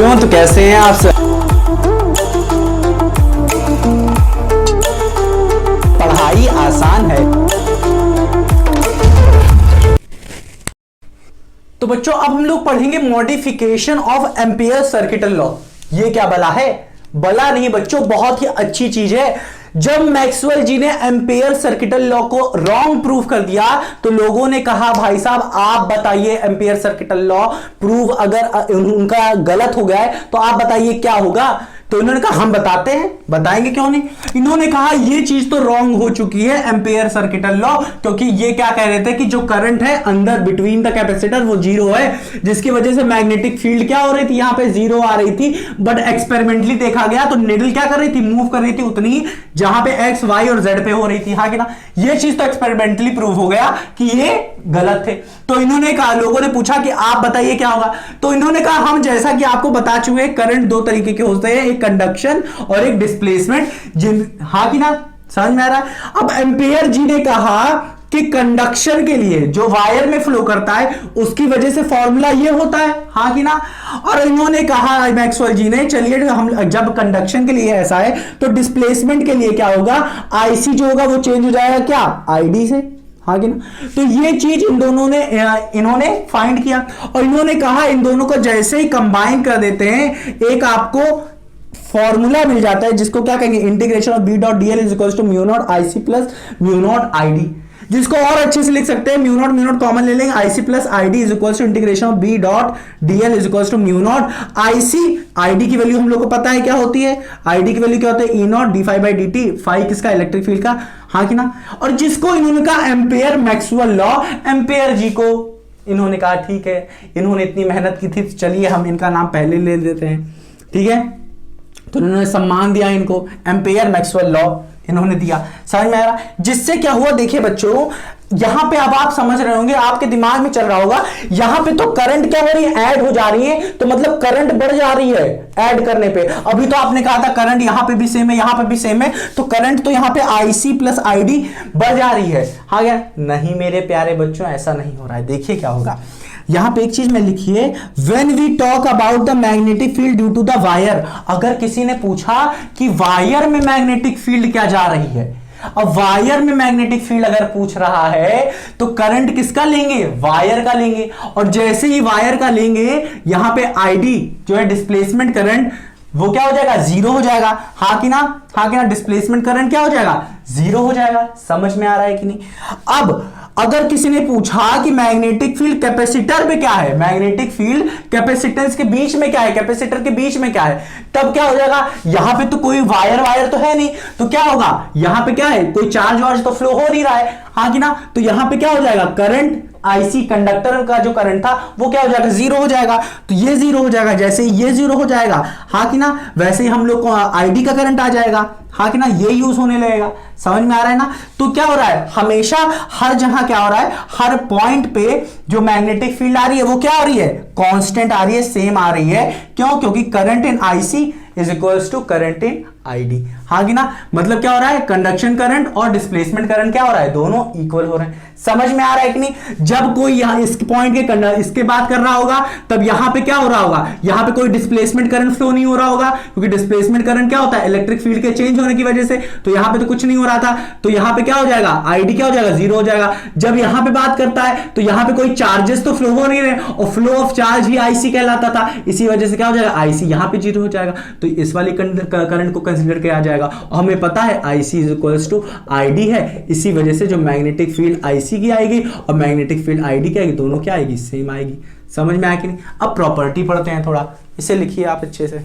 क्यों, तो कैसे हैं आप सब? पढ़ाई आसान है। तो बच्चों अब हम लोग पढ़ेंगे modification of ampere circuital law. ये क्या बला है? बला नहीं बच्चों, बहुत ही अच्छी चीज है। जब मैक्सवेल जी ने एम्पियर सर्किटल लॉ को रॉन्ग प्रूव कर दिया तो लोगों ने कहा भाई साहब आप बताइए एम्पियर सर्किटल लॉ प्रूव अगर उनका गलत हो गया है तो आप बताइए क्या होगा। तो इन्होंने कहा हम बताते हैं, बताएंगे क्यों नहीं। इन्होंने कहा ये चीज तो रॉन्ग हो चुकी है एम्पियर सर्किटल लॉ, क्योंकि ये क्या कह रहे थे कि जो करंट है अंदर बिटवीन द कैपेसिटर वो जीरो है, जिसकी वजह से मैग्नेटिक फील्ड क्या हो रही थी, यहां पे जीरो आ रही थी। बट एक्सपेरिमेंटली देखा गया तो निडल क्या कर रही थी, मूव कर रही थी उतनी जहां पे एक्स वाई और जेड पे हो रही थी, हाँ कि ना। ये चीज तो एक्सपेरिमेंटली प्रूव हो गया कि ये गलत थे। तो इन्होंने कहा, लोगों ने पूछा कि आप बताइए क्या होगा। तो इन्होंने कहा हम जैसा कि आपको बता चुके हैं करंट दो तरीके के होते हैं, एक कंडक्शन और एक डिस्प्लेसमेंट। हाँ कि ना, समझ में आ रहा है। अब एम्पियर जी ने कहा कि कंडक्शन के लिए जो वायर में फ्लो करता है उसकी वजह से फॉर्मूला ये होता है, हाँ कि ना। और इन्होंने कहा मैक्सवेल जी ने, चलिए हम जब कंडक्शन के लिए ऐसा है तो डिस्प्लेसमेंट के लिए क्या होगा, आईसी जो होगा वो चेंज हो जाएगा क्या, आईडी से, हाँ कि ना। तो ये चीज इन्होंने फाइंड किया और इन्होंने कहा इन दोनों को जैसे ही कंबाइन कर देते हैं एक आपको फॉर्मूला मिल जाता है जिसको क्या कहेंगे, integration of B dot DL is equal to mu naught I C plus mu naught I D. जिसको और अच्छे से लिख सकते हैं, म्यू नॉट कॉमन ले लेंगे, IC plus ID is equal to integration of B dot DL is equal to mu naught IC. ID की वैल्यू हम लोग को पता है क्या होती है, आईडी की वैल्यू क्या होती है, E naught D phi by D T, phi किसका, इलेक्ट्रिक फील्ड का, हाँ कि ना। और जिसको इन्होंने कहा Ampere Maxwell law, Ampere ji को इन्होंने कहा ठीक है, इन्होंने इतनी मेहनत की थी, चलिए हम इनका नाम पहले ले लेते हैं, ठीक है। तो इन्होंने सम्मान दिया इनको, एम्पियर मैक्सवेल लॉ इन्होंने दिया, समझ में आ रहा। जिससे क्या हुआ देखिए बच्चों, यहां पे अब आप समझ रहे होंगे, आपके दिमाग में चल रहा होगा, यहां पे तो करंट क्या हो रही है, ऐड हो जा रही है, तो मतलब करंट बढ़ जा रही है ऐड करने पे। अभी तो आपने कहा था करंट यहां पे भी सेम है, यहां पे भी सेम है, तो करंट तो यहां पे आईसी प्लस आईडी बढ़ जा रही है, हाँ क्या नहीं मेरे प्यारे बच्चों, ऐसा नहीं हो रहा है। देखिए क्या होगा, यहां पे एक चीज में लिखिए, when we talk about the magnetic field due to the wire. अगर किसी ने पूछा कि वायर में मैग्नेटिक फील्ड क्या जा रही है, अब वायर में मैग्नेटिक फील्ड अगर पूछ रहा है तो करंट किसका लेंगे, वायर का लेंगे। और जैसे ही वायर का लेंगे यहां पे आईडी जो है डिस्प्लेसमेंट करंट वो क्या हो जाएगा, जीरो हो जाएगा, हाँ कि ना, हाँ कि ना। डिस्प्लेसमेंट करंट क्या हो जाएगा, जीरो हो जाएगा। समझ में आ रहा है कि नहीं। अब अगर किसी ने पूछा कि मैग्नेटिक फील्ड कैपेसिटर में क्या है, मैग्नेटिक फील्ड कैपेसिटेंस के बीच में क्या है, कैपेसिटर के बीच में क्या है, तब क्या हो जाएगा, यहां पे तो कोई वायर तो है नहीं, तो क्या होगा, यहां पे क्या है, कोई चार्ज वार्ज तो फ्लो हो नहीं रहा है, हाँ कि ना। तो यहां पे क्या हो जाएगा, करंट आईसी कंडक्टर का जो करंट था वो क्या हो जाएगा, जीरो हो जाएगा। तो ये जीरो हो जाएगा, जैसे ही ये जीरो हो जाएगा, हाँ कि ना, वैसे ही हम लोग को आईडी का करंट आ जाएगा, हाँ कि ना, ये यूज होने लगेगा। समझ में आ रहा है ना। तो क्या हो रहा है, हमेशा हर जहां क्या हो रहा है, हर पॉइंट पे जो मैग्नेटिक फील्ड आ रही है वो क्या आ रही है, कांस्टेंट आ रही है, सेम आ रही है। क्यों, क्योंकि current in IC is equals to current in ID, हाँ कि ना। मतलब क्या हो रहा है, कंडक्शन करंट और डिस्प्लेसमेंट करंट क्या हो रहा है, दोनों इक्वल हो रहे हैं। समझ में आ रहा है कि नहीं। जब कोई यहां इस पॉइंट के इसके बात कर रहा होगा तब यहां पे क्या हो रहा होगा, यहां पे कोई डिस्प्लेसमेंट करंट फ्लो नहीं हो रहा होगा, क्योंकि डिस्प्लेसमेंट करंट क्या होता है, इलेक्ट्रिक फील्ड के चेंज होने की वजह से। तो यहां पे तो कुछ नहीं हो रहा था, तो यहां पे क्या हो जाएगा, आईडी क्या हो जाएगा, जीरो हो जाएगा। जब यहां पे बात करता है तो यहां पे कोई चार्जेस तो फ्लो हो नहीं रहे, और flow of charge he IC कहलाता था, इसी वजह से क्या हो जाएगा, आईसी यहां पे जीरो हो जाएगा। तो इस वाली करंट को कंसीडर किया जाएगा। और हमें पता है IC is equals to ID है, इसी वजह से जो मैग्नेटिक फील्ड आईसी की आएगी और मैग्नेटिक फील्ड आईडी की आएगी, दोनों क्या आएगी, सेम आएगी। समझ में आया कि नहीं। अब प्रॉपर्टी पढ़ते हैं थोड़ा, इसे लिखिए आप अच्छे से।